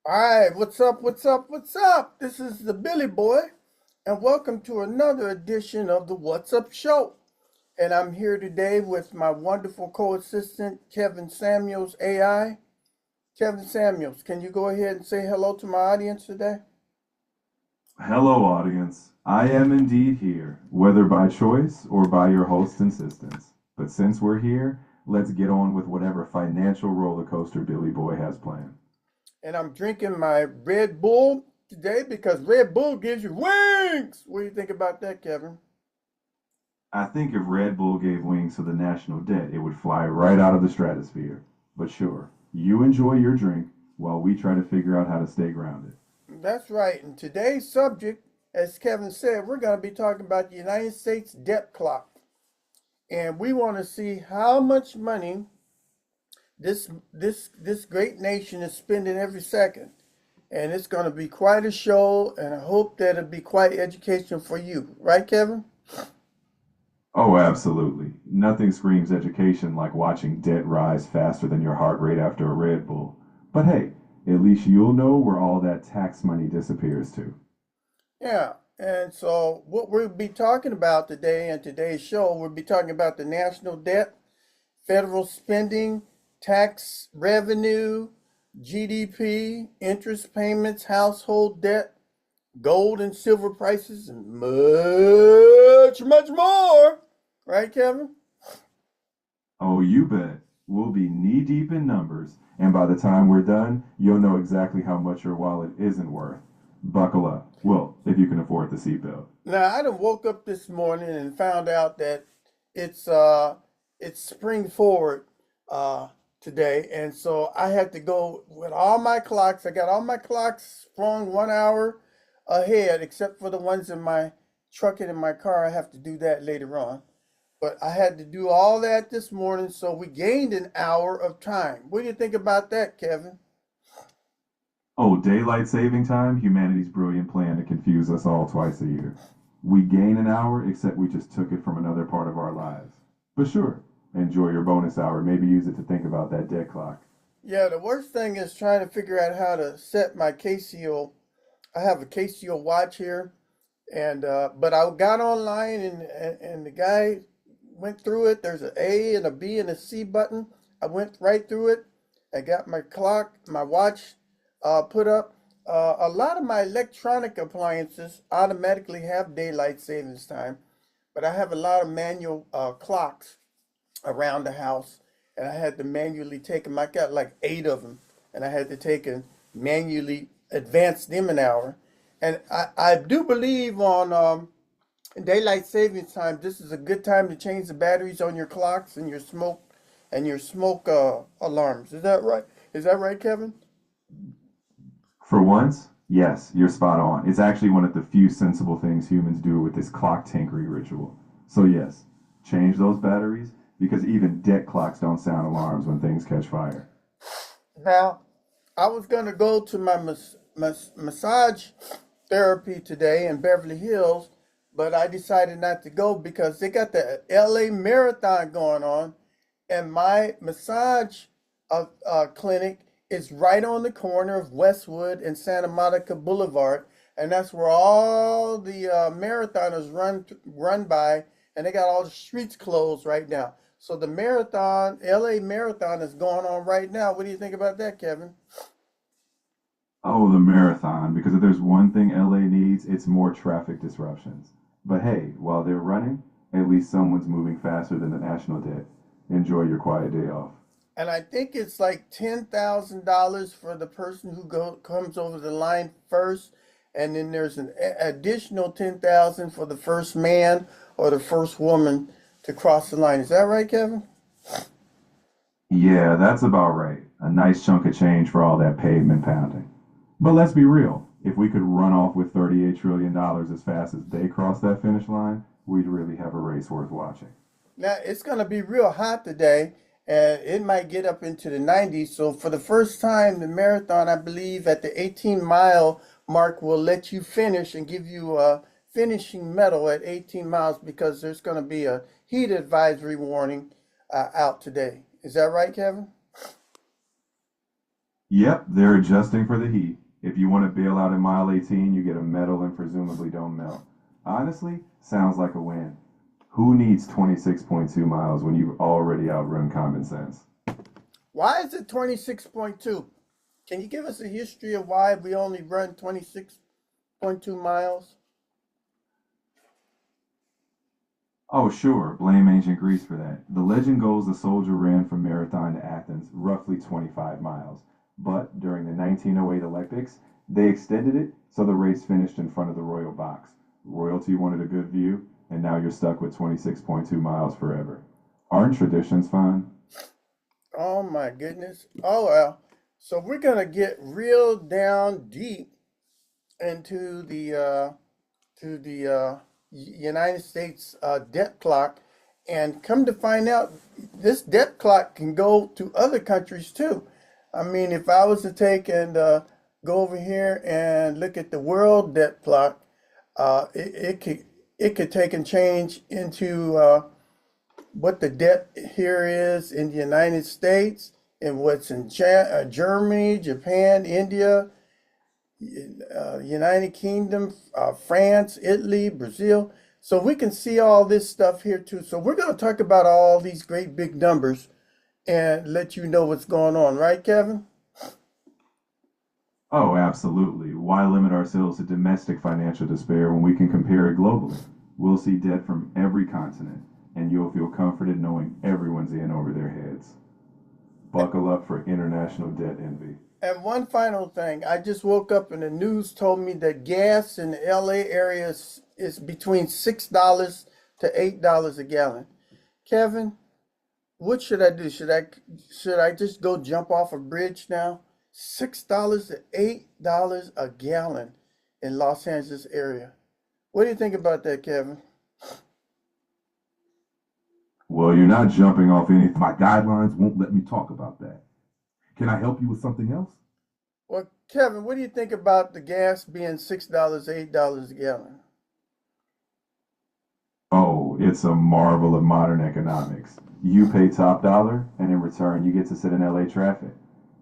All right, what's up? What's up? What's up? This is the Billy Boy, and welcome to another edition of the What's Up Show. And I'm here today with my wonderful co-assistant, Kevin Samuels, AI. Kevin Samuels, can you go ahead and say hello to my audience today? Hello, audience. I am indeed here, whether by choice or by your host's insistence. But since we're here, let's get on with whatever financial roller coaster Billy Boy has planned. And I'm drinking my Red Bull today because Red Bull gives you wings. What do you think about that, Kevin? I think if Red Bull gave wings to the national debt, it would fly right out of the stratosphere. But sure, you enjoy your drink while we try to figure out how to stay grounded. That's right. And today's subject, as Kevin said, we're going to be talking about the United States Debt Clock. And we want to see how much money this great nation is spending every second. And it's going to be quite a show, and I hope that it'll be quite educational for you. Right, Kevin? Oh, absolutely. Nothing screams education like watching debt rise faster than your heart rate after a Red Bull. But hey, at least you'll know where all that tax money disappears to. Yeah. And so what we'll be talking about today in today's show, we'll be talking about the national debt, federal spending, tax revenue, GDP, interest payments, household debt, gold and silver prices, and much, much more. Right, Kevin? Oh, you bet. We'll be knee deep in numbers, and by the time we're done, you'll know exactly how much your wallet isn't worth. Buckle up. Well, if you can afford the seatbelt. Now, I done woke up this morning and found out that it's uh it's spring forward uh today, and so I had to go with all my clocks. I got all my clocks sprung 1 hour ahead, except for the ones in my truck and in my car. I have to do that later on. But I had to do all that this morning, so we gained an hour of time. What do you think about that, Kevin? Oh, daylight saving time, humanity's brilliant plan to confuse us all twice a year. We gain an hour, except we just took it from another part of our lives. But sure, enjoy your bonus hour. Maybe use it to think about that dead clock. Yeah, the worst thing is trying to figure out how to set my Casio. I have a Casio watch here, and but I got online and the guy went through it. There's an A and a B and a C button. I went right through it. I got my clock, my watch put up. A lot of my electronic appliances automatically have daylight savings time, but I have a lot of manual clocks around the house, and I had to manually take them. I got like 8 of them, and I had to take and manually advance them an hour. And I do believe on daylight savings time, this is a good time to change the batteries on your clocks and your smoke alarms. Is that right? Is that right, Kevin? For once, yes, you're spot on. It's actually one of the few sensible things humans do with this clock tinkery ritual. So, yes, change those batteries because even debt clocks don't sound alarms when things catch fire. Now, I was going to go to my massage therapy today in Beverly Hills, but I decided not to go because they got the LA Marathon going on, and my massage clinic is right on the corner of Westwood and Santa Monica Boulevard, and that's where all the marathoners run by, and they got all the streets closed right now. So the marathon, LA Marathon, is going on right now. What do you think about that, Kevin? Oh, the marathon, because if there's one thing LA needs, it's more traffic disruptions. But hey, while they're running, at least someone's moving faster than the national debt. Enjoy your quiet day off. And I think it's like $10,000 for the person who comes over the line first, and then there's an additional 10,000 for the first man or the first woman to cross the line. Is that right, Kevin? Yeah, that's about right. A nice chunk of change for all that pavement pounding. But let's be real. If we could run off with $38 trillion dollars as fast as they cross that finish line, we'd really have a race worth watching. Now it's going to be real hot today, and it might get up into the 90s. So for the first time, the marathon, I believe, at the 18-mile mark, will let you finish and give you a finishing medal at 18 miles because there's going to be a heat advisory warning out today. Is that right, Kevin? Yep, they're adjusting for the heat. If you want to bail out in mile 18, you get a medal and presumably don't melt. Honestly, sounds like a win. Who needs 26.2 miles when you've already outrun common sense? Why is it 26.2? Can you give us a history of why we only run 26.2 miles? Oh, sure, blame ancient Greece for that. The legend goes the soldier ran from Marathon to Athens, roughly 25 miles. But during the 1908 Olympics, they extended it so the race finished in front of the royal box. Royalty wanted a good view, and now you're stuck with 26.2 miles forever. Aren't traditions fun? Oh my goodness. Oh well. So we're gonna get real down deep into the United States debt clock, and come to find out, this debt clock can go to other countries too. I mean, if I was to take and go over here and look at the world debt clock, it could take and change into what the debt here is in the United States and what's in Germany, Japan, India, United Kingdom, France, Italy, Brazil. So we can see all this stuff here too. So we're going to talk about all these great big numbers and let you know what's going on, right, Kevin? Oh, absolutely. Why limit ourselves to domestic financial despair when we can compare it globally? We'll see debt from every continent, and you'll feel comforted knowing everyone's in over their heads. Buckle up for international debt envy. And one final thing, I just woke up and the news told me that gas in the LA area is between $6 to $8 a gallon. Kevin, what should I do? Should I just go jump off a bridge now? $6 to $8 a gallon in Los Angeles area. What do you think about that, Kevin? Well, you're not jumping off anything. My guidelines won't let me talk about that. Can I help you with something else? Well, Kevin, what do you think about the gas being $6, $8 a gallon? Oh, it's a marvel of modern economics. You pay top dollar, and in return, you get to sit in LA traffic.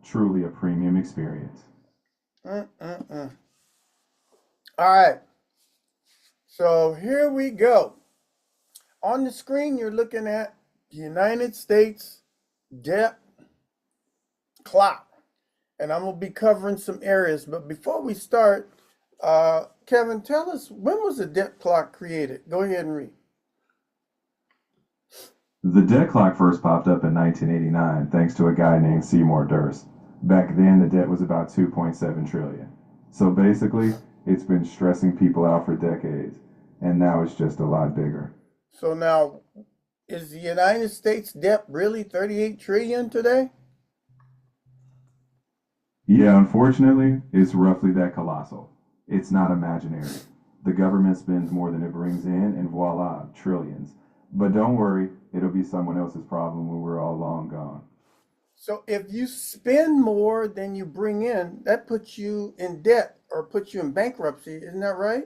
Truly a premium experience. Mm-mm-mm. All right, so here we go. On the screen, you're looking at the United States debt clock, and I'm going to be covering some areas. But before we start, Kevin, tell us, when was the debt clock created? Go ahead and read. The debt clock first popped up in 1989 thanks to a guy named Seymour Durst. Back then, the debt was about 2.7 trillion. So basically, it's been stressing people out for decades, and now it's just a lot bigger. So now, is the United States debt really 38 trillion today? Yeah, unfortunately, it's roughly that colossal. It's not imaginary. The government spends more than it brings in, and voila, trillions. But don't worry, it'll be someone else's problem when we're all long gone. So if you spend more than you bring in, that puts you in debt or puts you in bankruptcy, isn't that right?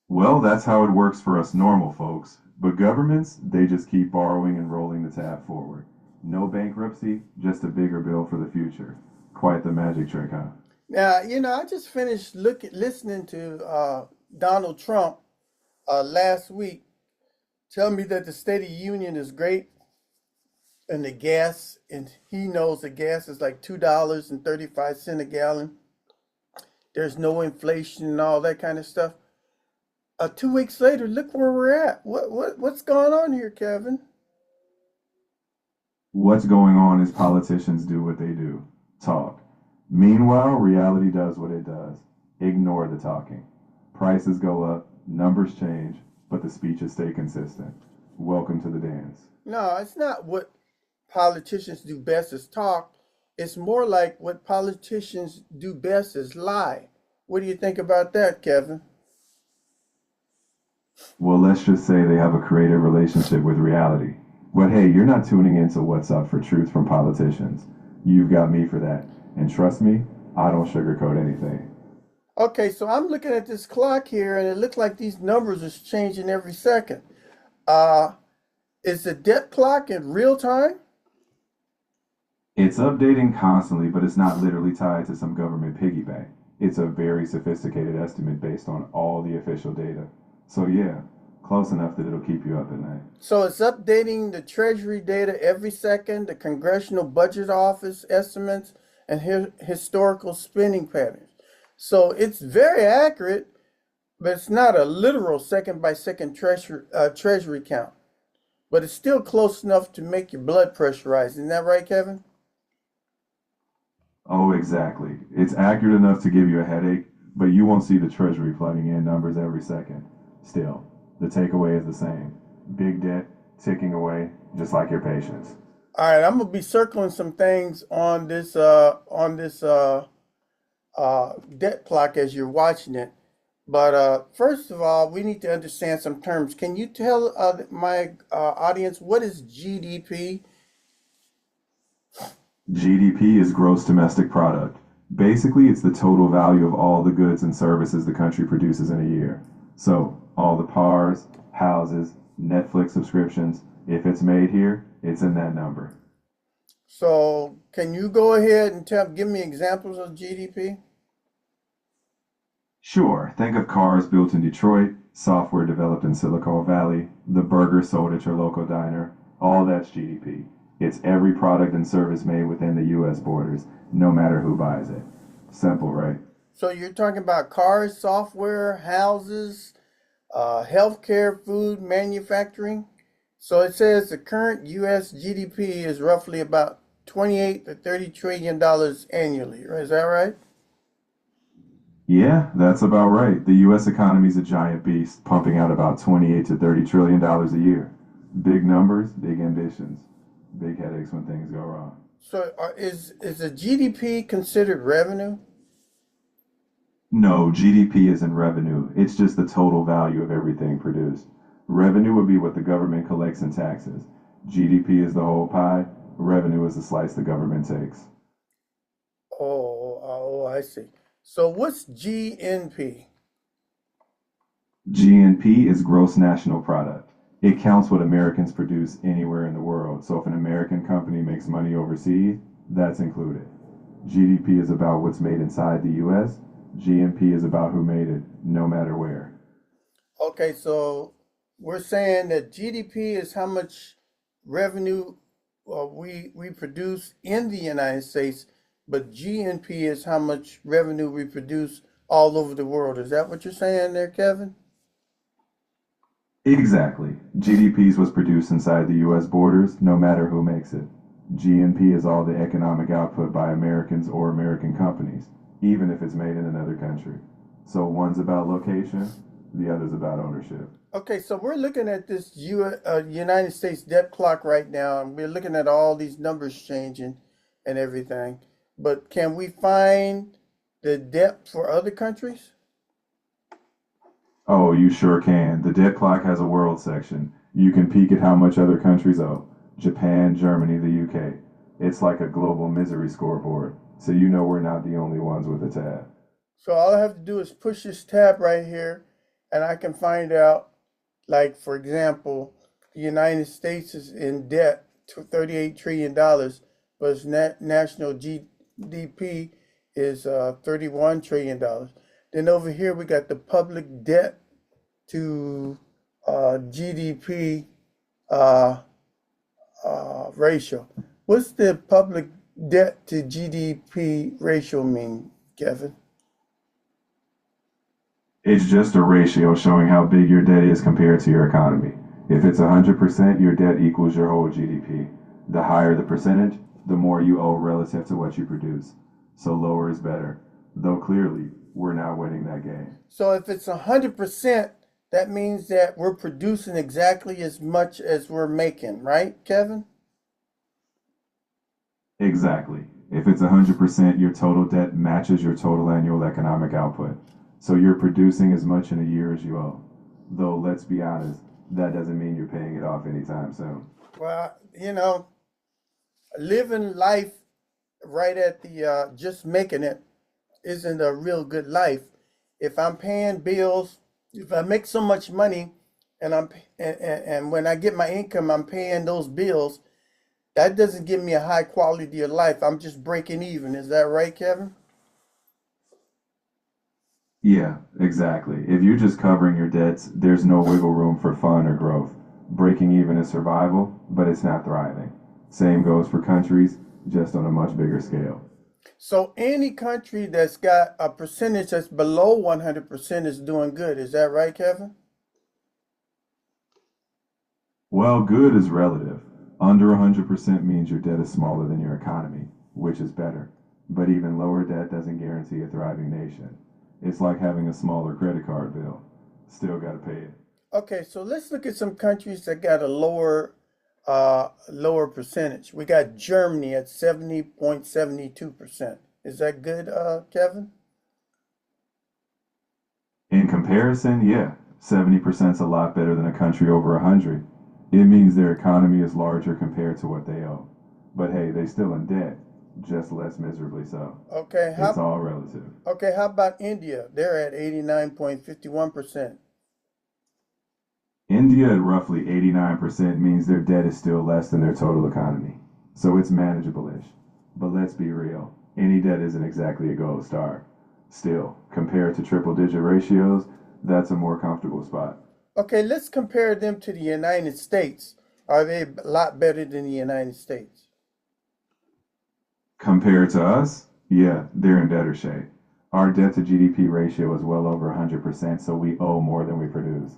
Well, that's how it works for us normal folks. But governments, they just keep borrowing and rolling the tab forward. No bankruptcy, just a bigger bill for the future. Quite the magic trick, huh? Now, I just finished listening to Donald Trump last week tell me that the State of the Union is great and the gas, and he knows the gas is like $2.35 a gallon. There's no inflation and all that kind of stuff. 2 weeks later, look where we're at. What's going on here, Kevin? What's going on is politicians do what they do talk. Meanwhile, reality does what it does ignore the talking. Prices go up, numbers change, but the speeches stay consistent. Welcome to the dance. No, it's not what politicians do best is talk. It's more like what politicians do best is lie. What do you think about that, Kevin? Well, let's just say they have a creative relationship with reality. But hey, you're not tuning into What's Up for truth from politicians. You've got me for that. And trust me, I don't sugarcoat anything. Okay, so I'm looking at this clock here, and it looks like these numbers is changing every second. Uh, is the debt clock in real time? It's updating constantly, but it's not literally tied to some government piggyback. It's a very sophisticated estimate based on all the official data. So, yeah, close enough that it'll keep you up at night. So it's updating the Treasury data every second, the Congressional Budget Office estimates, and historical spending patterns. So it's very accurate, but it's not a literal second by second treasury count. But it's still close enough to make your blood pressure rise. Isn't that right, Kevin? Oh, exactly. It's accurate enough to give you a headache, but you won't see the Treasury plugging in numbers every second. Still, the takeaway is the same. Big debt ticking away, just like your patience. All right, I'm gonna be circling some things on this debt clock as you're watching it. But first of all, we need to understand some terms. Can you tell my audience what is GDP? GDP is gross domestic product. Basically, it's the total value of all the goods and services the country produces in a year. So, all the cars, houses, Netflix subscriptions, if it's made here, it's in that number. So, can you go ahead and give me examples of GDP? Sure, think of cars built in Detroit, software developed in Silicon Valley, the burger sold at your local diner. All that's GDP. It's every product and service made within the US borders, no matter who buys it. Simple, right? So you're talking about cars, software, houses, healthcare, food, manufacturing. So it says the current U.S. GDP is roughly about 28 to 30 trillion dollars annually. Is that right? Yeah, that's about right. The US economy is a giant beast, pumping out about 28 to 30 trillion dollars a year. Big numbers, big ambitions, big headaches when things go wrong. So is the GDP considered revenue? No, GDP isn't revenue. It's just the total value of everything produced. Revenue would be what the government collects in taxes. GDP is the whole pie. Revenue is the slice the government takes. Oh, I see. So what's GNP? GNP is gross national product. It counts what Americans produce anywhere in the world. So if an American company makes money overseas, that's included. GDP is about what's made inside the US. GNP is about who made it, no matter where. Okay, so we're saying that GDP is how much revenue we produce in the United States, but GNP is how much revenue we produce all over the world. Is that what you're saying there, Kevin? Exactly. GDP is what's produced inside the US borders, no matter who makes it. GNP is all the economic output by Americans or American companies, even if it's made in another country. So one's about location, the other's about ownership. Okay, so we're looking at this United States debt clock right now, and we're looking at all these numbers changing and everything. But can we find the debt for other countries? Oh, you sure can. The debt clock has a world section. You can peek at how much other countries owe. Japan, Germany, the UK. It's like a global misery scoreboard. So you know we're not the only ones with a tab. So all I have to do is push this tab right here, and I can find out, like, for example, the United States is in debt to $38 trillion, dollars, but its national GDP is $31 trillion. Dollars. Then over here, we got the public debt to GDP uh, ratio. What's the public debt to GDP ratio mean, Kevin? It's just a ratio showing how big your debt is compared to your economy. If it's 100%, your debt equals your whole GDP. The higher the percentage, the more you owe relative to what you produce. So lower is better. Though clearly, we're not winning that game. So if it's 100%, that means that we're producing exactly as much as we're making, right, Kevin? Exactly. If it's 100%, your total debt matches your total annual economic output. So you're producing as much in a year as you owe. Though, let's be honest, that doesn't mean you're paying it off anytime soon. Well, living life right at the just making it isn't a real good life. If I'm paying bills, if I make so much money and and when I get my income, I'm paying those bills, That doesn't give me a high quality of life. I'm just breaking even. Is that right, Kevin? Yeah, exactly. If you're just covering your debts, there's no wiggle room for fun or growth. Breaking even is survival, but it's not thriving. Same goes for countries, just on a much bigger scale. So any country that's got a percentage that's below 100% is doing good. Is that right, Kevin? Well, good is relative. Under 100% means your debt is smaller than your economy, which is better. But even lower debt doesn't guarantee a thriving nation. It's like having a smaller credit card bill. Still got to pay it. Okay, so let's look at some countries that got a lower percentage. We got Germany at 70.72%. Is that good, Kevin? In comparison, yeah, 70% is a lot better than a country over 100. It means their economy is larger compared to what they owe. But hey, they still in debt, just less miserably so. Okay, It's how all relative. okay, how about India? They're at 89.51%. India at roughly 89% means their debt is still less than their total economy. So it's manageable-ish. But let's be real, any debt isn't exactly a gold star. Still, compared to triple-digit ratios, that's a more comfortable spot. Okay, let's compare them to the United States. Are they a lot better than the United States? Compared to us, yeah, they're in better shape. Our debt to GDP ratio is well over 100%, so we owe more than we produce.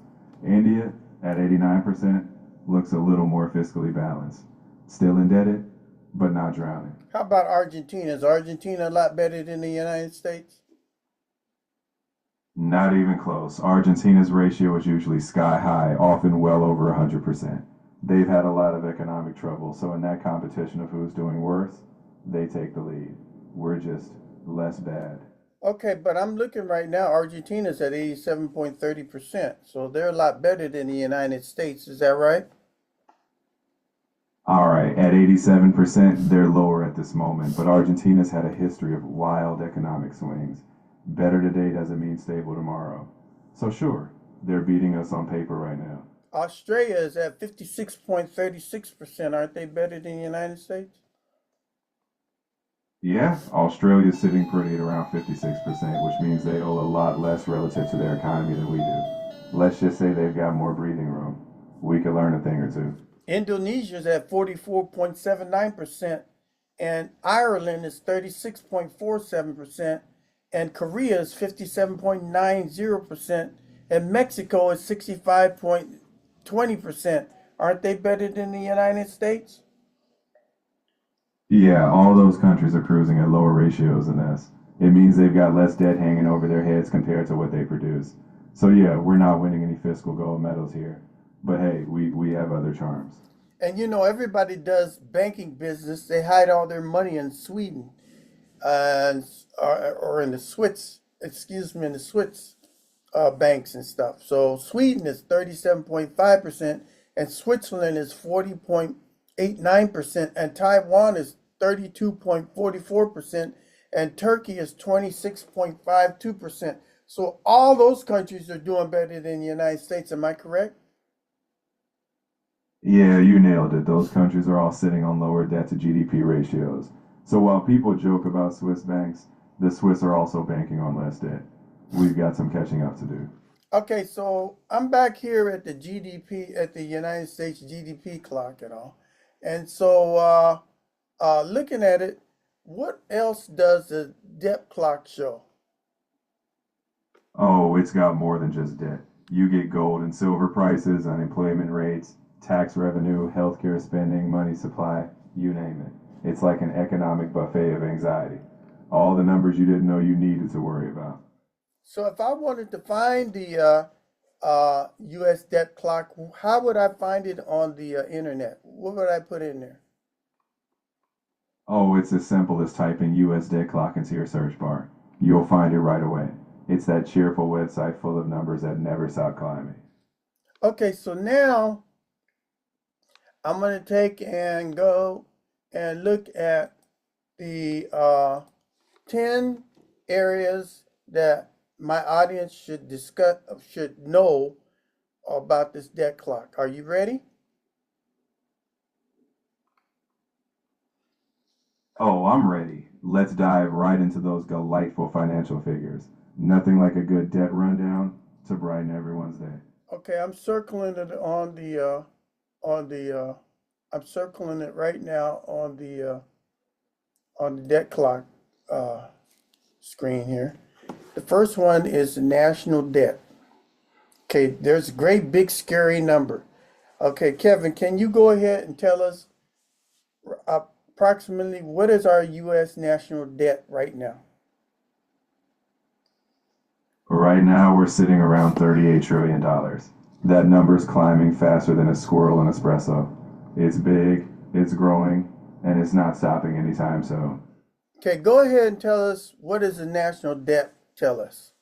India, at 89%, looks a little more fiscally balanced. Still indebted, but not drowning. How about Argentina? Is Argentina a lot better than the United States? Not even close. Argentina's ratio is usually sky high, often well over 100%. They've had a lot of economic trouble, so in that competition of who's doing worse, they take the lead. We're just less bad. Okay, but I'm looking right now. Argentina's at 87.30%. So they're a lot better than the United States. Is that right? All right, at 87%, they're lower at this moment, but Argentina's had a history of wild economic swings. Better today doesn't mean stable tomorrow. So, sure, they're beating us on paper right now. Australia is at 56.36%. Aren't they better than the United States? Yeah, Australia's sitting pretty at around 56%, which means they owe a lot less relative to their economy than we do. Let's just say they've got more breathing room. We could learn a thing or two. Indonesia's at 44.79%, and Ireland is 36.47%, and Korea is 57.90%, and Mexico is 65.20%. Aren't they better than the United States? Yeah, all those countries are cruising at lower ratios than us. It means they've got less debt hanging over their heads compared to what they produce. So, yeah, we're not winning any fiscal gold medals here. But hey, we have other charms. And you know, everybody does banking business. They hide all their money in Sweden, or in the in the Swiss banks and stuff. So Sweden is 37.5%, and Switzerland is 40.89%, and Taiwan is 32.44%, and Turkey is 26.52%. So all those countries are doing better than the United States. Am I correct? Yeah, you nailed it. Those countries are all sitting on lower debt to GDP ratios. So while people joke about Swiss banks, the Swiss are also banking on less debt. We've got some catching up to do. Okay, so I'm back here at the GDP, at the United States GDP clock and all. And so, looking at it, what else does the depth clock show? Oh, it's got more than just debt. You get gold and silver prices, unemployment rates, tax revenue, healthcare spending, money supply, you name it. It's like an economic buffet of anxiety. All the numbers you didn't know you needed to worry about. So if I wanted to find the US Dept Clock, how would I find it on the internet? What would I put in there? Oh, it's as simple as typing US Debt Clock into your search bar. You'll find it right away. It's that cheerful website full of numbers that never stop climbing. Okay, so now I'm going to take and go and look at the 10 areas that my audience should know about this debt clock. Are you ready? Oh, I'm ready. Let's dive right into those delightful financial figures. Nothing like a good debt rundown to brighten everyone's day. Okay, I'm circling it on the I'm circling it right now on the debt clock uh, screen here. The first one is the national debt. Okay, there's a great big scary number. Okay, Kevin, can you go ahead and tell us approximately what is our U.S. national debt right now? Right now, we're sitting around $38 trillion. That number's climbing faster than a squirrel in espresso. It's big, it's growing, and it's not stopping anytime soon. Okay, go ahead and tell us what is the national debt? Tell us.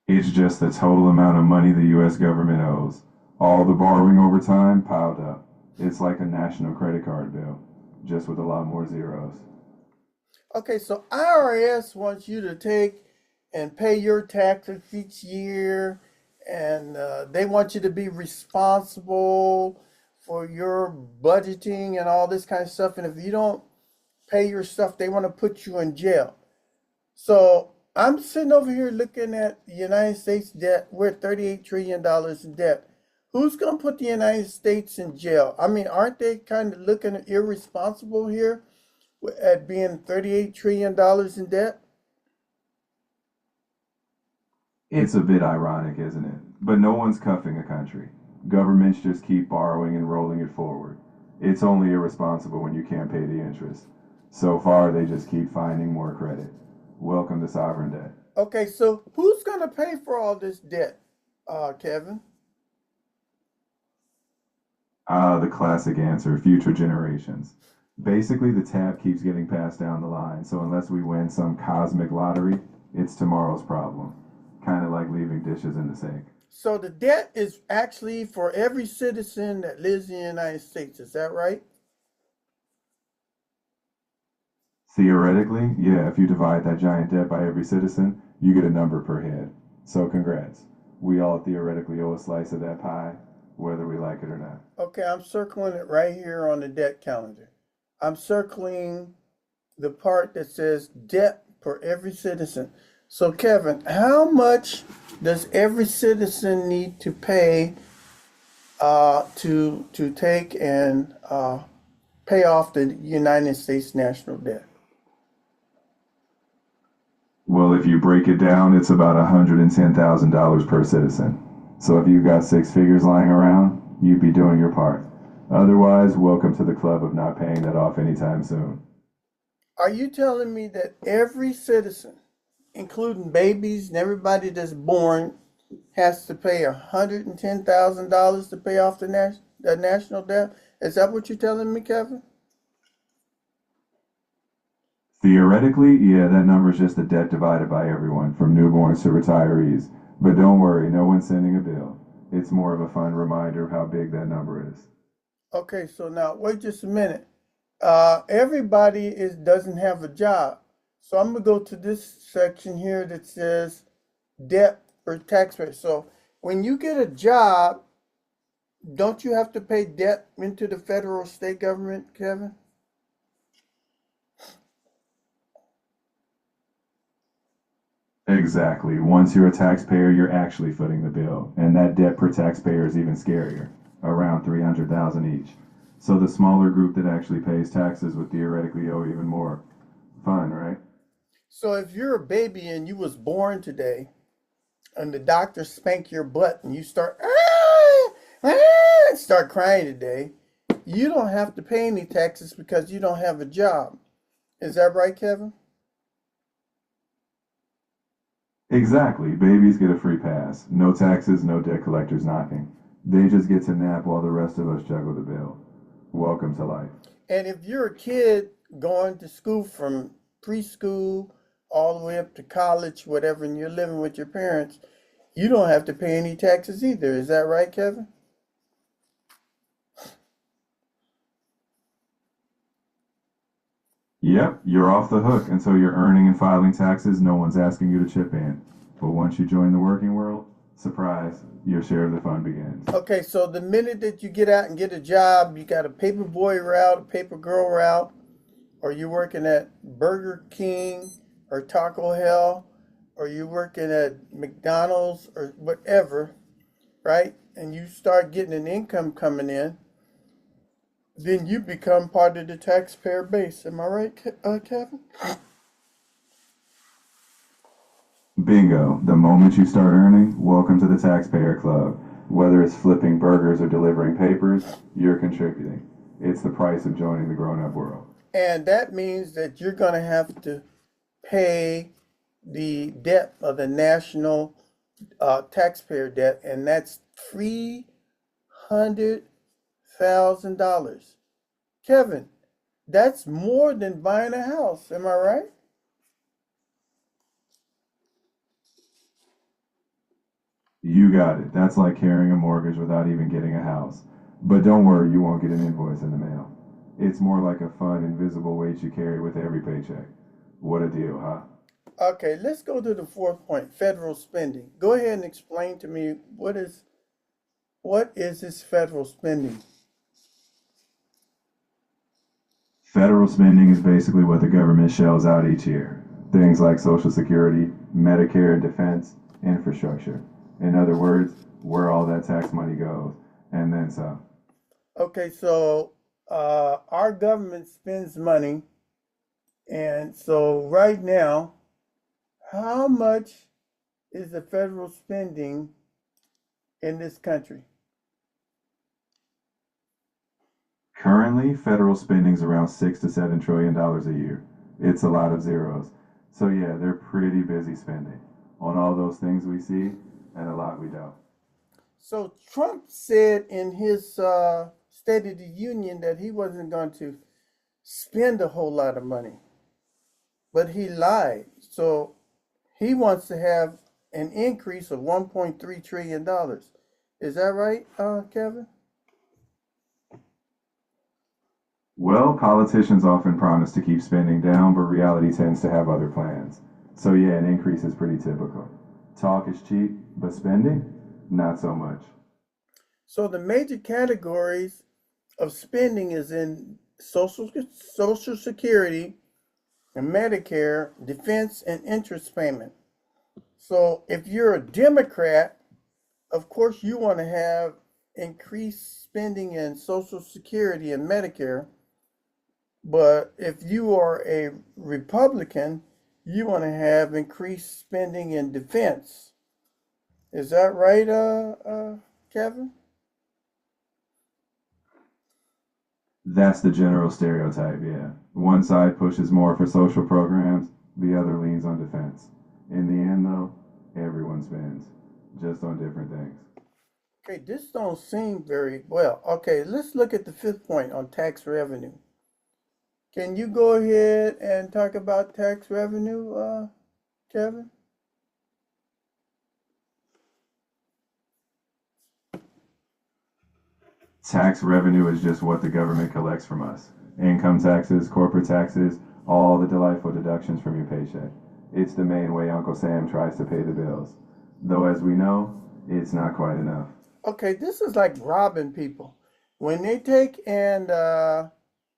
It's just the total amount of money the US government owes. All the borrowing over time piled up. It's like a national credit card bill, just with a lot more zeros. Okay, so IRS wants you to take and pay your taxes each year, and they want you to be responsible for your budgeting and all this kind of stuff. And if you don't pay your stuff, they want to put you in jail. So I'm sitting over here looking at the United States debt. We're $38 trillion in debt. Who's going to put the United States in jail? I mean, aren't they kind of looking irresponsible here at being $38 trillion in debt? It's a bit ironic, isn't it? But no one's cuffing a country. Governments just keep borrowing and rolling it forward. It's only irresponsible when you can't pay the interest. So far, they just keep finding more credit. Welcome to sovereign debt. Okay, so who's going to pay for all this debt, Kevin? Ah, the classic answer, future generations. Basically, the tab keeps getting passed down the line, so unless we win some cosmic lottery, it's tomorrow's problem. Kind of like leaving dishes in the sink. So the debt is actually for every citizen that lives in the United States. Is that right? Theoretically, yeah, if you divide that giant debt by every citizen, you get a number per head. So congrats. We all theoretically owe a slice of that pie, whether we like it or not. Okay, I'm circling it right here on the debt calendar. I'm circling the part that says debt for every citizen. So, Kevin, how much does every citizen need to pay to take and pay off the United States national debt? Well, if you break it down, it's about $110,000 per citizen. So if you've got six figures lying around, you'd be doing your part. Otherwise, welcome to the club of not paying that off anytime soon. Are you telling me that every citizen, including babies and everybody that's born, has to pay $110,000 to pay off the national debt? Is that what you're telling me, Kevin? Theoretically, yeah, that number is just the debt divided by everyone, from newborns to retirees. But don't worry, no one's sending a bill. It's more of a fun reminder of how big that number is. Okay, so now wait just a minute. Everybody is doesn't have a job, so I'm gonna go to this section here that says debt for taxpayers. So when you get a job, don't you have to pay debt into the federal or state government, Kevin? Exactly. Once you're a taxpayer, you're actually footing the bill. And that debt per taxpayer is even scarier, around 300,000 each. So the smaller group that actually pays taxes would theoretically owe even more. Fun, right? So if you're a baby and you was born today, and the doctor spank your butt, and you start start crying today, you don't have to pay any taxes because you don't have a job. Is that right, Kevin? Exactly. Babies get a free pass. No taxes, no debt collectors knocking. They just get to nap while the rest of us juggle the bill. Welcome to life. And if you're a kid going to school from preschool all the way up to college, whatever, and you're living with your parents, you don't have to pay any taxes either. Is that right, Kevin? Yep, you're off the hook until you're earning and filing taxes. No one's asking you to chip in. But once you join the working world, Surprise, your share of the fun begins. Okay, so the minute that you get out and get a job, you got a paper boy route, a paper girl route, or you're working at Burger King or Taco Hell, or you're working at McDonald's or whatever, right? And you start getting an income coming in, then you become part of the taxpayer base. Am I right, Kevin? Bingo. The moment you start earning, welcome to the taxpayer club. Whether it's flipping burgers or delivering papers, you're contributing. It's the price of joining the grown up world. And that means that you're going to have to pay the debt of the national taxpayer debt, and that's $300,000. Kevin, that's more than buying a house. Am I right? You got it. That's like carrying a mortgage without even getting a house. But don't worry, you won't get an invoice in the mail. It's more like a fun, invisible weight you carry with every paycheck. What a deal, huh? Okay, let's go to the fourth point, federal spending. Go ahead and explain to me what is this federal spending? Federal spending is basically what the government shells out each year. Things like Social Security, Medicare, defense, infrastructure. In other words, where all that tax money goes, and then some. Okay, so our government spends money, and so right now, how much is the federal spending in this country? Currently, federal spending's around $6 to $7 trillion a year. It's a lot of zeros. So yeah, they're pretty busy spending on all those things we see and a lot we don't. So Trump said in his State of the Union that he wasn't going to spend a whole lot of money, but he lied. So he wants to have an increase of $1.3 trillion. Is that right, Kevin? Well, politicians often promise to keep spending down, but reality tends to have other plans. So yeah, an increase is pretty typical. Talk is cheap, but spending, not so much. So the major categories of spending is in Social Security and Medicare, defense, and interest payment. So if you're a Democrat, of course you want to have increased spending in Social Security and Medicare. But if you are a Republican, you want to have increased spending in defense. Is that right, Kevin? That's the general stereotype, yeah. One side pushes more for social programs, the other leans on defense. In the end, though, everyone spends, just on different things. Okay, this don't seem very well. Okay, let's look at the fifth point on tax revenue. Can you go ahead and talk about tax revenue, Kevin? Tax revenue is just what the government collects from us. Income taxes, corporate taxes, all the delightful deductions from your paycheck. It's the main way Uncle Sam tries to pay the bills. Though, as we know, it's not quite enough. Okay, this is like robbing people. When they take and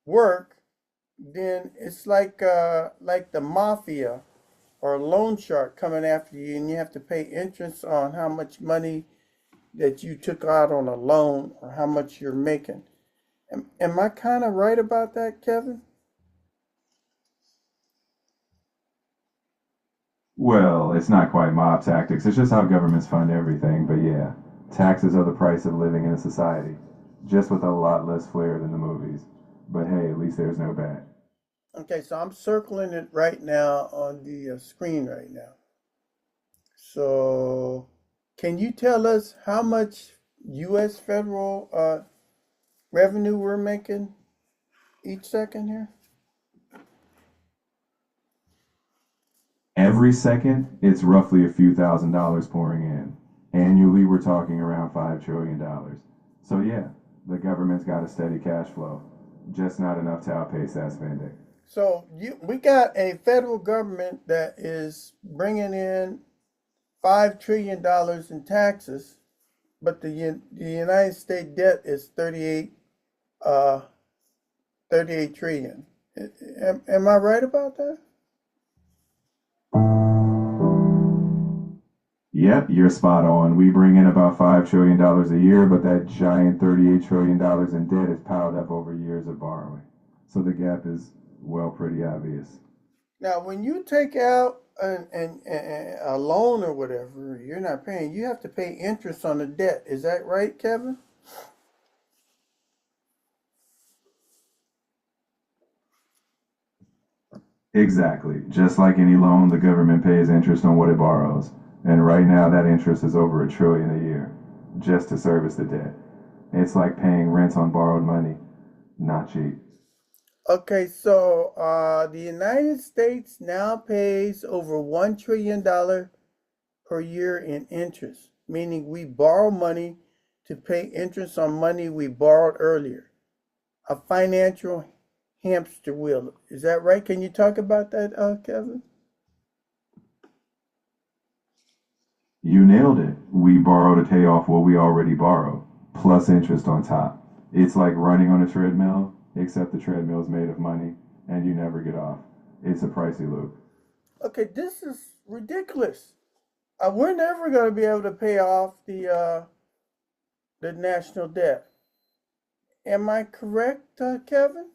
work, then it's like the mafia or a loan shark coming after you, and you have to pay interest on how much money that you took out on a loan or how much you're making. Am I kind of right about that, Kevin? Well, it's not quite mob tactics, it's just how governments fund everything, but yeah, taxes are the price of living in a society, just with a lot less flair than the movies. But hey, at least there's no bad. Okay, so I'm circling it right now on the screen right now. So, can you tell us how much U.S. federal revenue we're making each second here? Every second, it's roughly a few $1,000s pouring in. Annually, we're talking around $5 trillion. So yeah, the government's got a steady cash flow, just not enough to outpace that spending. So we got a federal government that is bringing in $5 trillion in taxes, but the United States debt is uh, 38 trillion. Am I right about that? Yep, you're spot on. We bring in about $5 trillion a year, but that giant $38 trillion in debt is piled up over years of borrowing. So the gap is, well, pretty obvious. Now, when you take out a loan or whatever, you're not paying. You have to pay interest on the debt. Is that right, Kevin? Exactly. Just like any loan, the government pays interest on what it borrows. And right now, that interest is over $1 trillion a year just to service the debt. It's like paying rent on borrowed money. Not cheap. Okay, so the United States now pays over $1 trillion per year in interest, meaning we borrow money to pay interest on money we borrowed earlier. A financial hamster wheel. Is that right? Can you talk about that, Kevin? You nailed it. We borrow to pay off what we already borrow, plus interest on top. It's like running on a treadmill, except the treadmill is made of money and you never get off. It's a pricey loop. Okay, this is ridiculous. We're never going to be able to pay off the national debt. Am I correct, Kevin?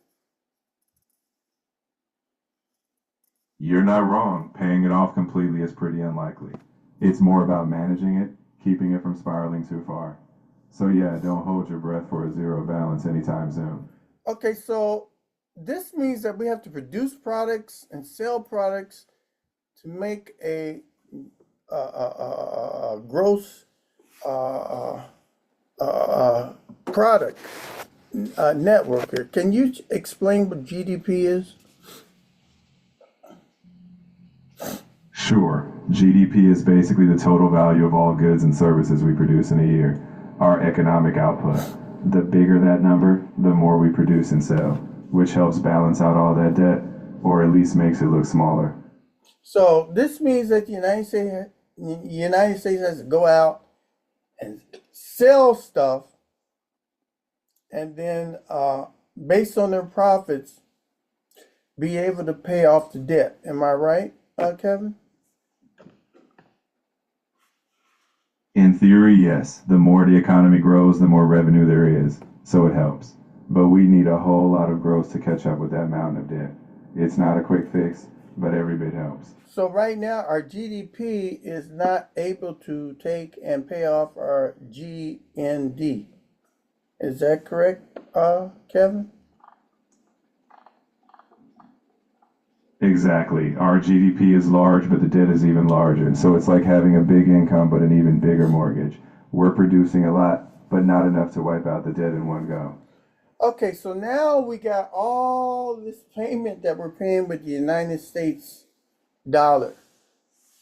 You're not wrong. Paying it off completely is pretty unlikely. It's more about managing it, keeping it from spiraling too far. So, yeah, don't hold your breath for a zero balance anytime soon. Okay, so this means that we have to produce products and sell products to make a gross uh, product network here. Can you explain what GDP is? Sure, GDP is basically the total value of all goods and services we produce in a year, our economic output. The bigger that number, the more we produce and sell, which helps balance out all that debt, or at least makes it look smaller. So this means that the United States has to go out and sell stuff, and then based on their profits, be able to pay off the debt. Am I right, Kevin? In theory, yes, the more the economy grows, the more revenue there is, so it helps. But we need a whole lot of growth to catch up with that mountain of debt. It's not a quick fix, but every bit helps. So right now, our GDP is not able to take and pay off our GND. Is that correct, Kevin? Exactly. Our GDP is large, but the debt is even larger. So it's like having a big income, but an even bigger mortgage. We're producing a lot, but not enough to wipe out the debt in one go. Okay, so now we got all this payment that we're paying with the United States dollar,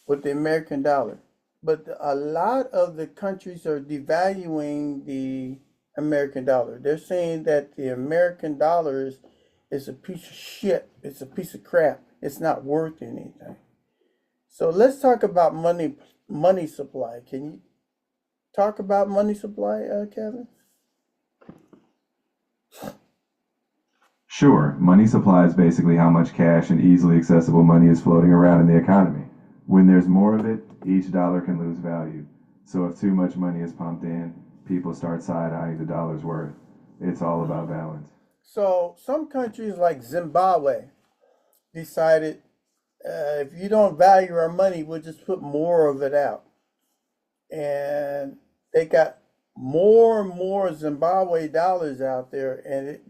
with the American dollar. But a lot of the countries are devaluing the American dollar. They're saying that the American dollar is a piece of shit. It's a piece of crap. It's not worth anything. So let's talk about money supply. Can you talk about money supply, Kevin? Sure, money supply is basically how much cash and easily accessible money is floating around in the economy. When there's more of it, each dollar can lose value. So if too much money is pumped in, people start side-eyeing the dollar's worth. It's all about balance. So some countries like Zimbabwe decided if you don't value our money, we'll just put more of it out. And they got more and more Zimbabwe dollars out there, and it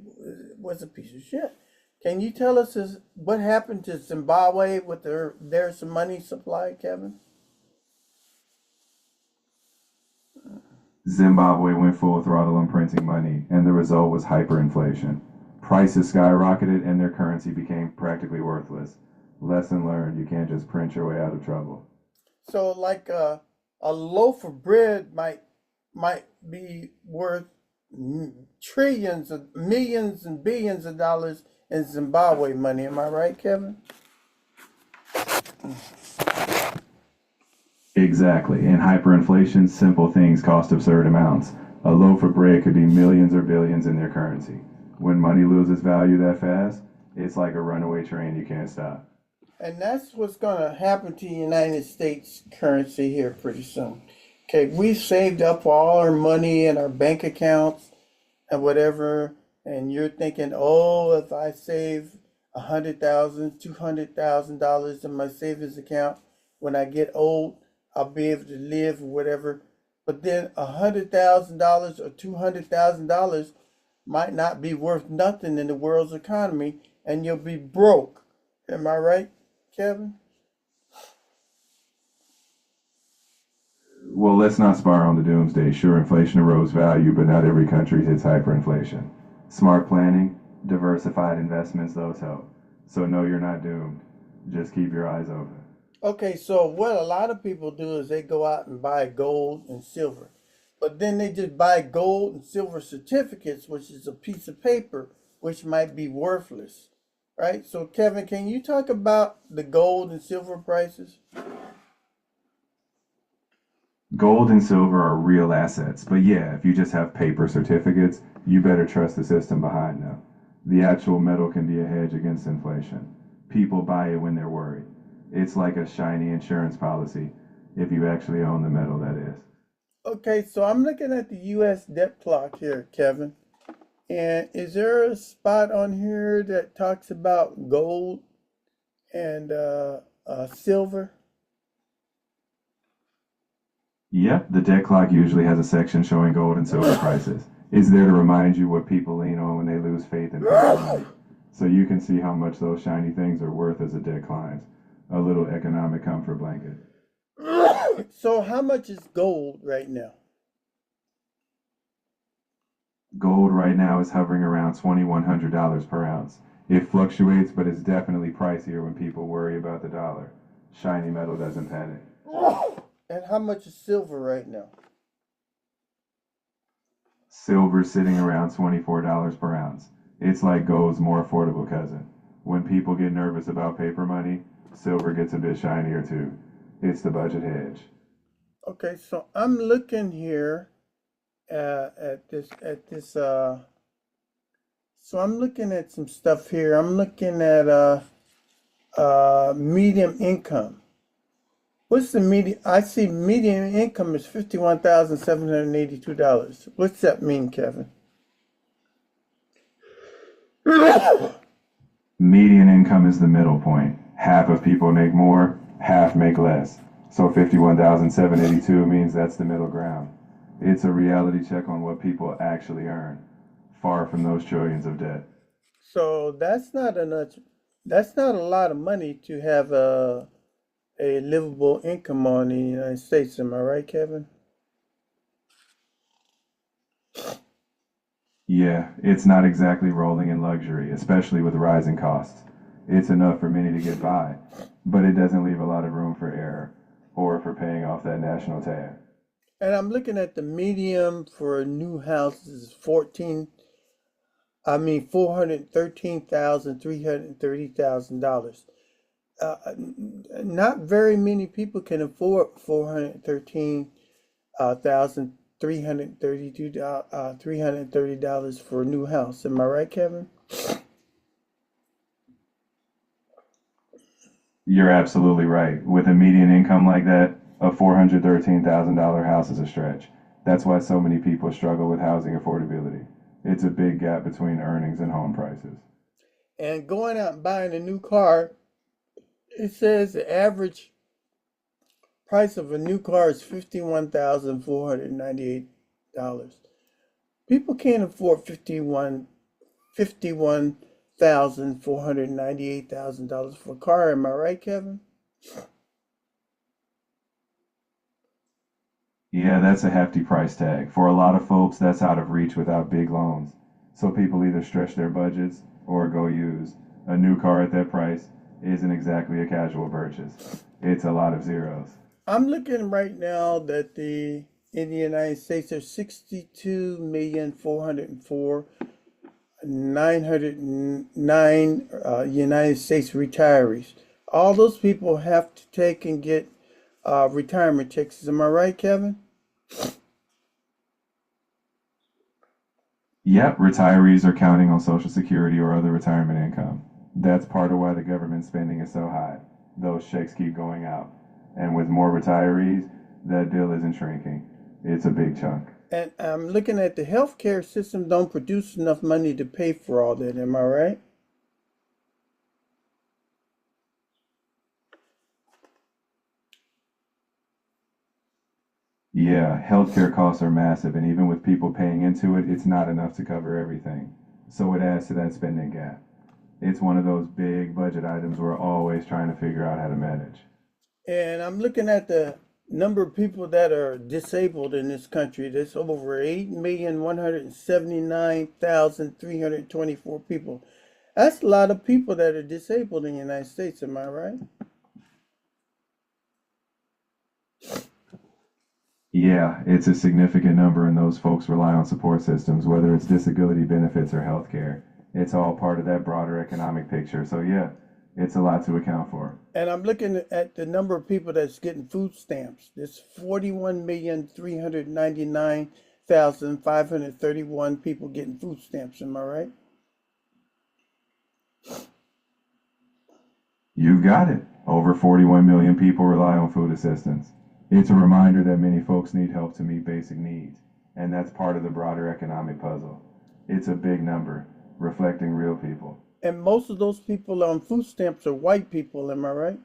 was a piece of shit. Can you tell us what happened to Zimbabwe with their some money supply, Kevin? Zimbabwe went full throttle on printing money, and the result was hyperinflation. Prices skyrocketed, and their currency became practically worthless. Lesson learned, you can't just print your way out of trouble. So, like a loaf of bread might be worth trillions of millions and billions of dollars in Zimbabwe money. Am I right, Kevin? Exactly. In hyperinflation, simple things cost absurd amounts. A loaf of bread could be millions or billions in their currency. When money loses value that fast, it's like a runaway train you can't stop. And that's what's going to happen to the United States currency here pretty soon. Okay, we saved up all our money in our bank accounts and whatever, and you're thinking, oh, if I save $100,000, $200,000 in my savings account, when I get old, I'll be able to live or whatever. But then $100,000 or $200,000 might not be worth nothing in the world's economy, and you'll be broke. Am I right, Kevin? Well, let's not spar on the doomsday. Sure, inflation erodes value, but not every country hits hyperinflation. Smart planning, diversified investments, those help. So, no, you're not doomed. Just keep your eyes open. Okay, so what a lot of people do is they go out and buy gold and silver, but then they just buy gold and silver certificates, which is a piece of paper, which might be worthless, right? So, Kevin, can you talk about the gold and silver prices? Gold and silver are real assets, but yeah, if you just have paper certificates, you better trust the system behind them. The actual metal can be a hedge against inflation. People buy it when they're worried. It's like a shiny insurance policy, if you actually own the metal, that is. Okay, so I'm looking at the US Dept Clock here, Kevin. And is there a spot on here that talks about gold and silver? Yep, the debt clock usually has a section showing gold and silver prices. It's there to remind you what people lean on when they lose faith in paper money. So you can see how much those shiny things are worth as the debt climbs. A little economic comfort blanket. So how much is gold right now? Gold right now is hovering around $2,100 per ounce. It fluctuates, but it's definitely pricier when people worry about the dollar. Shiny metal doesn't panic. And how much is silver right now? Silver's sitting around $24 per ounce. It's like gold's more affordable cousin. When people get nervous about paper money, silver gets a bit shinier too. It's the budget hedge. Okay, so I'm looking here at this. So I'm looking at some stuff here. I'm looking at medium income. What's the median? I see median income is $51,782. What's that mean, Kevin? Median income is the middle point. Half of people make more, half make less. So 51,782 means that's the middle ground. It's a reality check on what people actually earn, far from those trillions of debt. So that's not a lot of money to have a livable income on in the United States. Am I right, Kevin? Yeah, it's not exactly rolling in luxury, especially with rising costs. It's enough for many to get by, but it doesn't leave a lot of room for error or for paying off that national tab. And I'm looking at the medium for a new house is 413,330,000. Not very many people can afford 330 dollars for a new house. Am I right, Kevin? You're absolutely right. With a median income like that, a $413,000 house is a stretch. That's why so many people struggle with housing affordability. It's a big gap between earnings and home prices. And going out and buying a new car, it says the average price of a new car is $51,498. People can't afford $51,498 for a car. Am I right, Kevin? Yeah, that's a hefty price tag. For a lot of folks, that's out of reach without big loans. So people either stretch their budgets or go used. A new car at that price isn't exactly a casual purchase. It's a lot of zeros. I'm looking right now that the in the United States there's 62,404,909 United States retirees. All those people have to take and get retirement checks. Am I right, Kevin? Yep, retirees are counting on Social Security or other retirement income. That's part of why the government spending is so high. Those checks keep going out. And with more retirees, that bill isn't shrinking. It's a big chunk. And I'm looking at the healthcare system don't produce enough money to pay for all that. Am I right? Yeah, healthcare costs are massive, and even with people paying into it, it's not enough to cover everything. So it adds to that spending gap. It's one of those big budget items we're always trying to figure out how to manage. And I'm looking at the number of people that are disabled in this country. There's over 8,179,324 people. That's a lot of people that are disabled in the United States. Am I right? Yeah, it's a significant number, and those folks rely on support systems, whether it's disability benefits or healthcare. It's all part of that broader economic picture. So, yeah, it's a lot to account for. And I'm looking at the number of people that's getting food stamps. There's 41,399,531 people getting food stamps. Am I right? You've got it. Over 41 million people rely on food assistance. It's a reminder that many folks need help to meet basic needs, and that's part of the broader economic puzzle. It's a big number, reflecting real people. And most of those people on food stamps are white people. Am I right?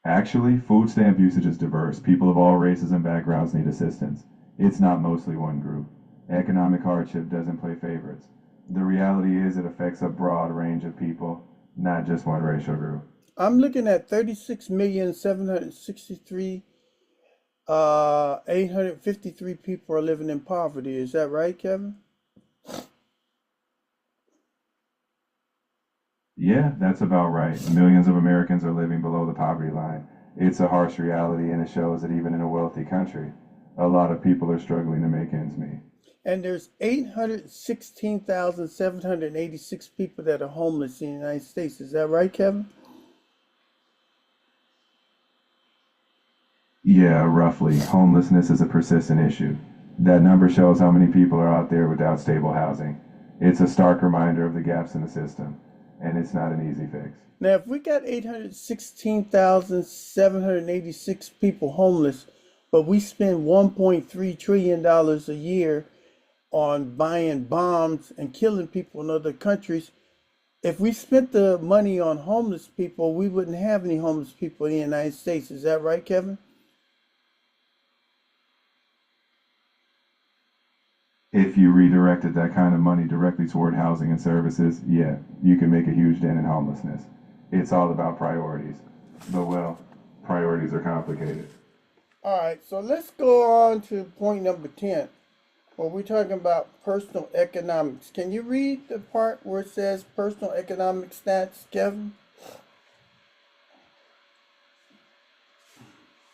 Actually, food stamp usage is diverse. People of all races and backgrounds need assistance. It's not mostly one group. Economic hardship doesn't play favorites. The reality is it affects a broad range of people, not just one racial group. I'm looking at 36,763 853 people are living in poverty. Is that right, Kevin? Yeah, that's about right. Millions of Americans are living below the poverty line. It's a harsh reality, and it shows that even in a wealthy country, a lot of people are struggling to make ends meet. And there's 816,786 people that are homeless in the United States. Is that right, Kevin? Yeah, roughly. Homelessness is a persistent issue. That number shows how many people are out there without stable housing. It's a stark reminder of the gaps in the system, and it's not an easy fix. Now, if we got 816,786 people homeless, but we spend $1.3 trillion a year on buying bombs and killing people in other countries, if we spent the money on homeless people, we wouldn't have any homeless people in the United States. Is that right, Kevin? If you redirected that kind of money directly toward housing and services, yeah, you can make a huge dent in homelessness. It's all about priorities. But, well, priorities are complicated. All right, so let's go on to point number 10, where we're talking about personal economics. Can you read the part where it says personal economic stats, Kevin?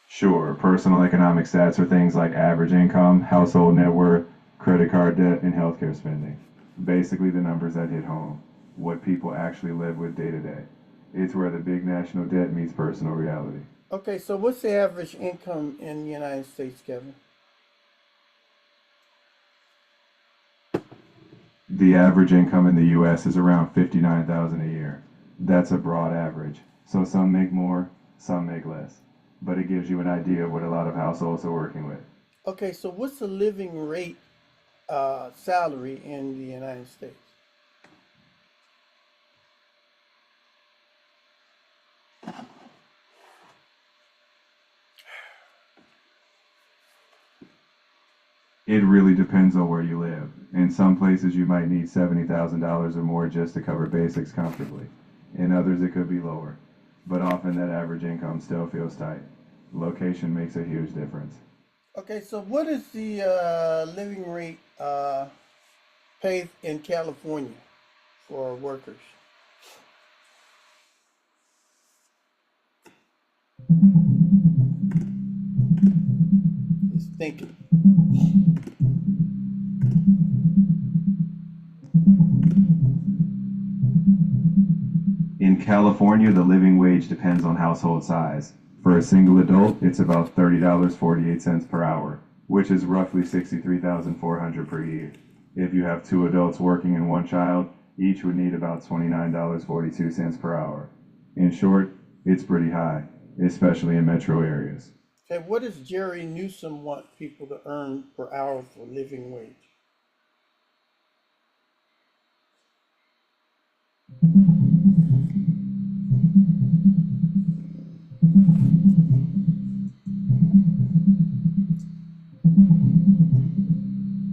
Sure, personal economic stats are things like average income, household net worth, credit card debt, and healthcare spending. Basically, the numbers that hit home, what people actually live with day to day. It's where the big national debt meets personal reality. Okay, so what's the average income in the United States, Kevin? The average income in the US is around 59,000 a year. That's a broad average. So some make more, some make less. But it gives you an idea of what a lot of households are working with. Okay, so what's the living rate salary in the United States? It really depends on where you live. In some places, you might need $70,000 or more just to cover basics comfortably. In others, it could be lower. But often that average income still feels tight. Location makes a huge difference. Okay, so what is the living rate paid in California for workers? Just thinking. In California, the living wage depends on household size. For a single adult, it's about $30.48 per hour, which is roughly $63,400 per year. If you have two adults working and one child, each would need about $29.42 per hour. In short, it's pretty high, especially in metro areas. Okay, what does Jerry Newsom want people to earn per hour for living wage?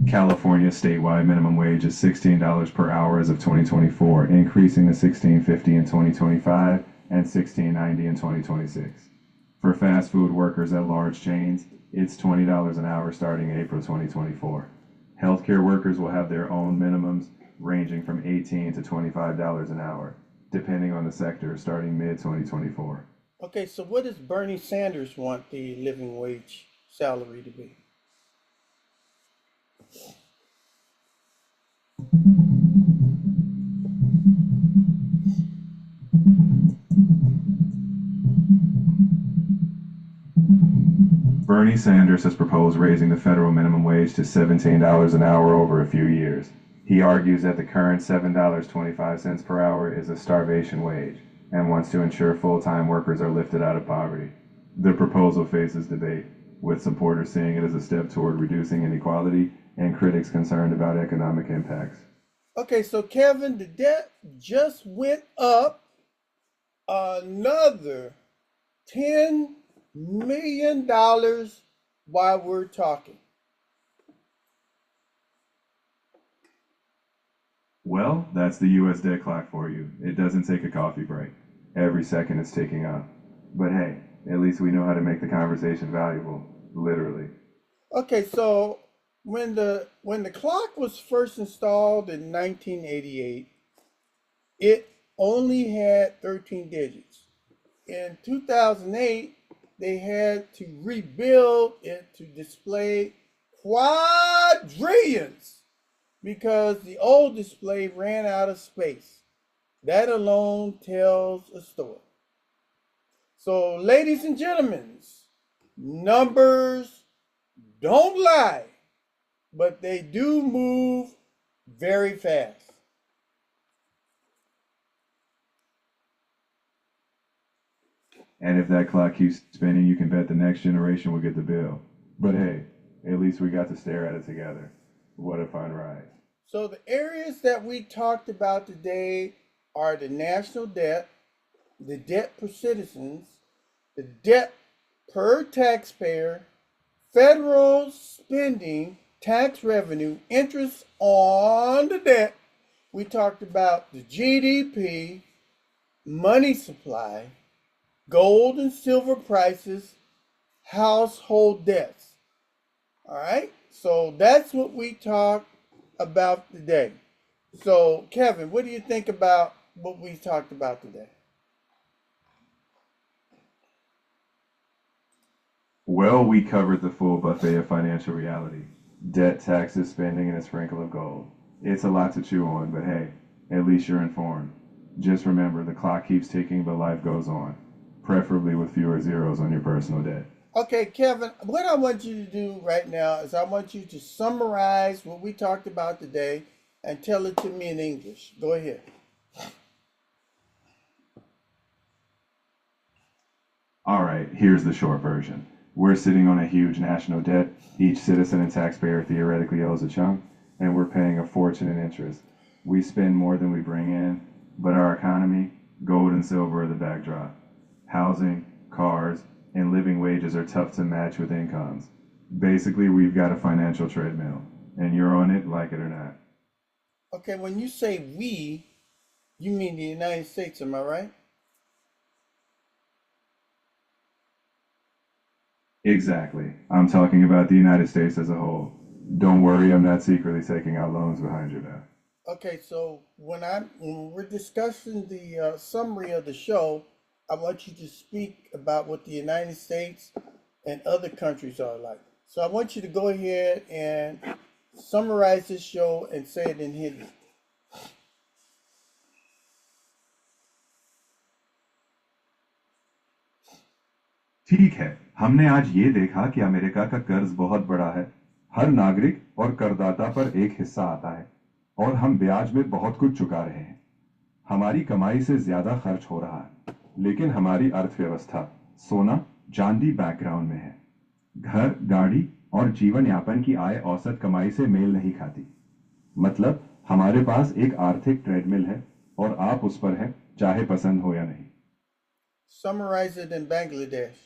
California's statewide minimum wage is $16 per hour as of 2024, increasing to $16.50 in 2025 and $16.90 in 2026. For fast food workers at large chains, it's $20 an hour starting April 2024. Healthcare workers will have their own minimums ranging from $18 to $25 an hour, depending on the sector, starting mid 2024. Okay, so what does Bernie Sanders want the living wage salary to be? Bernie Sanders has proposed raising the federal minimum wage to $17 an hour over a few years. He argues that the current $7.25 per hour is a starvation wage and wants to ensure full-time workers are lifted out of poverty. The proposal faces debate, with supporters seeing it as a step toward reducing inequality and critics concerned about economic impacts. Okay, so Kevin, the debt just went up another $10 million while we're talking. Well, that's the US Debt Clock for you. It doesn't take a coffee break. Every second it's ticking up. But hey, at least we know how to make the conversation valuable, literally. Okay, so when the clock was first installed in 1988, it only had 13 digits. In 2008, they had to rebuild it to display quadrillions because the old display ran out of space. That alone tells a story. So, ladies and gentlemen, numbers don't lie, but they do move very fast. And if that clock keeps spinning, you can bet the next generation will get the bill. But hey, at least we got to stare at it together. What a fun ride. So, the areas that we talked about today are the national debt, the debt per citizens, the debt per taxpayer, federal spending, tax revenue, interest on the debt. We talked about the GDP, money supply, gold and silver prices, household debts. All right, so that's what we talked about today. So, Kevin, what do you think about what we talked about today? Well, we covered the full buffet of financial reality: debt, taxes, spending, and a sprinkle of gold. It's a lot to chew on, but hey, at least you're informed. Just remember, the clock keeps ticking, but life goes on, preferably with fewer zeros on your personal debt. Okay, Kevin, what I want you to do right now is I want you to summarize what we talked about today and tell it to me in English. Go ahead. All right, here's the short version. We're sitting on a huge national debt. Each citizen and taxpayer theoretically owes a chunk, and we're paying a fortune in interest. We spend more than we bring in, but our economy, gold and silver are the backdrop. Housing, cars, and living wages are tough to match with incomes. Basically, we've got a financial treadmill, and you're on it like it or not. Okay, when you say we, you mean the United States, am I right? Exactly. I'm talking about the United States as a whole. Don't worry, I'm not secretly taking out loans behind your back. Okay, so when we're discussing the summary of the show, I want you to speak about what the United States and other countries are like. So I want you to go ahead and summarize this show and say it in Hindi. ठीक है, हमने आज ये देखा कि America का कर्ज बहुत बड़ा है। हर नागरिक और करदाता पर एक हिस्सा आता है और हम ब्याज में बहुत कुछ चुका रहे हैं। हमारी कमाई से ज्यादा खर्च हो रहा है, लेकिन हमारी अर्थव्यवस्था सोना चांदी बैकग्राउंड में है। घर, गाड़ी और जीवन यापन की आय औसत कमाई से मेल नहीं खाती। मतलब हमारे पास एक आर्थिक ट्रेडमिल है और आप उस पर हैं, चाहे पसंद हो या नहीं। Summarize it in Bangladesh.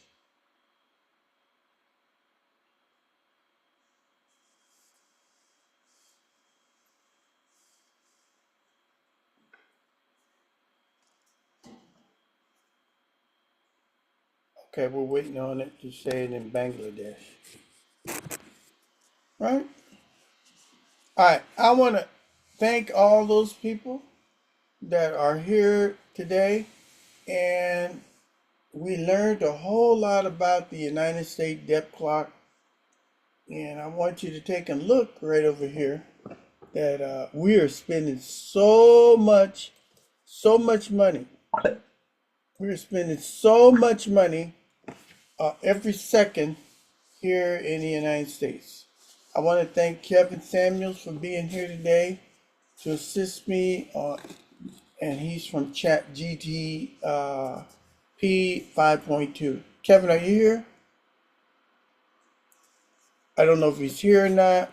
Okay, we're waiting on it to say it in Bangladesh. Right? All right. I want to thank all those people that are here today. And we learned a whole lot about the United States Debt Clock. And I want you to take a look right over here that we are spending so much money. We're spending so much money every second here in the United States. I want to thank Kevin Samuels for being here today to assist me on, and he's from Chat GT P 5.2. Kevin, are you here? I don't know if he's here or not,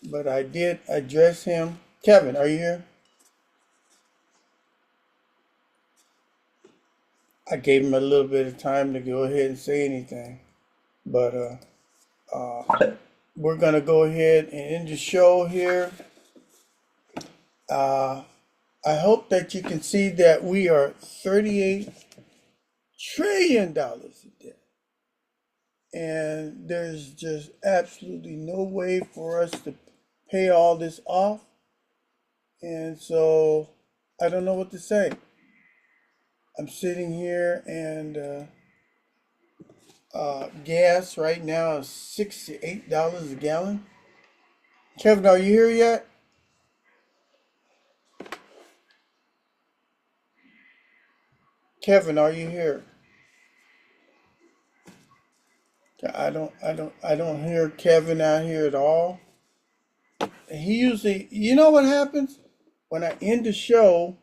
but I did address him. Kevin, are you here? I gave him a little bit of time to go ahead and say anything, but we're gonna go ahead and end the show here. I hope that you can see that we are $38 trillion in debt. And there's just absolutely no way for us to pay all this off. And so I don't know what to say. I'm sitting here and gas right now is $68 a gallon. Kevin, are you here yet? Kevin, are you here? I don't hear Kevin out here at all. He usually, you know what happens? When I end the show,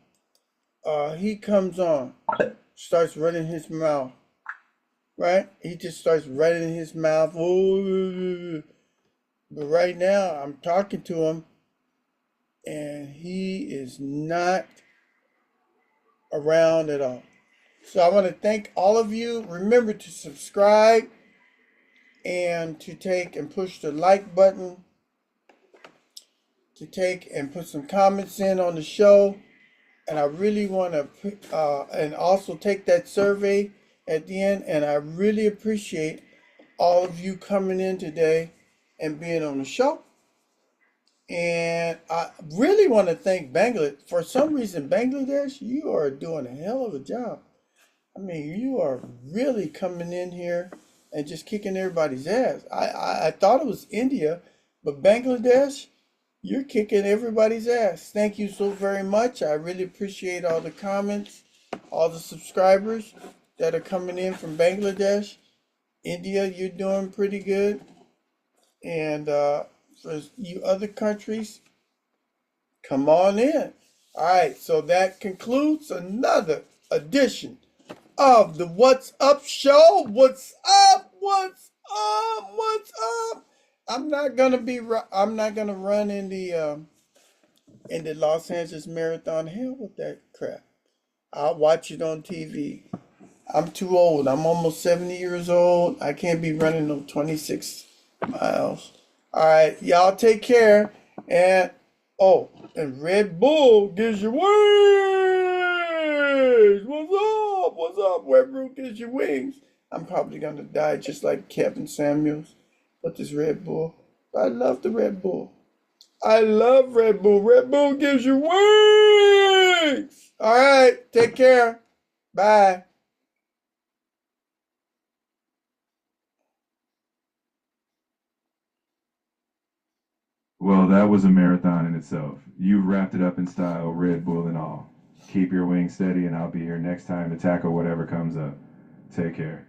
he comes on, starts running his mouth, right? He just starts running his mouth. But right now, I'm talking to him, and he is not around at all. So I want to thank all of you. Remember to subscribe and to take and push the like button, to take and put some comments in on the show. And I really want to, and also take that survey at the end. And I really appreciate all of you coming in today and being on the show. And I really want to thank Bangladesh. For some reason, Bangladesh, you are doing a hell of a job. I mean, you are really coming in here and just kicking everybody's ass. I thought it was India, but Bangladesh, you're kicking everybody's ass. Thank you so very much. I really appreciate all the comments, all the subscribers that are coming in from Bangladesh. India, you're doing pretty good. And for you other countries, come on in. All right, so that concludes another edition of the What's Up Show. What's up? What's up? What's up? I'm not gonna run in the Los Angeles Marathon. Hell with that crap. I'll watch it on TV. I'm too old. I'm almost 70 years old. I can't be running no 26 miles. All right, y'all take care. And oh, and Red Bull gives you wings. What's up? What's up? Red Bull gives you wings. I'm probably gonna die just like Kevin Samuels with this Red Bull. But I love the Red Bull. I love Red Bull. Red Bull gives you wings. All right, take care. Bye. Well, that was a marathon in itself. You've wrapped it up in style, Red Bull and all. Keep your wings steady, and I'll be here next time to tackle whatever comes up. Take care.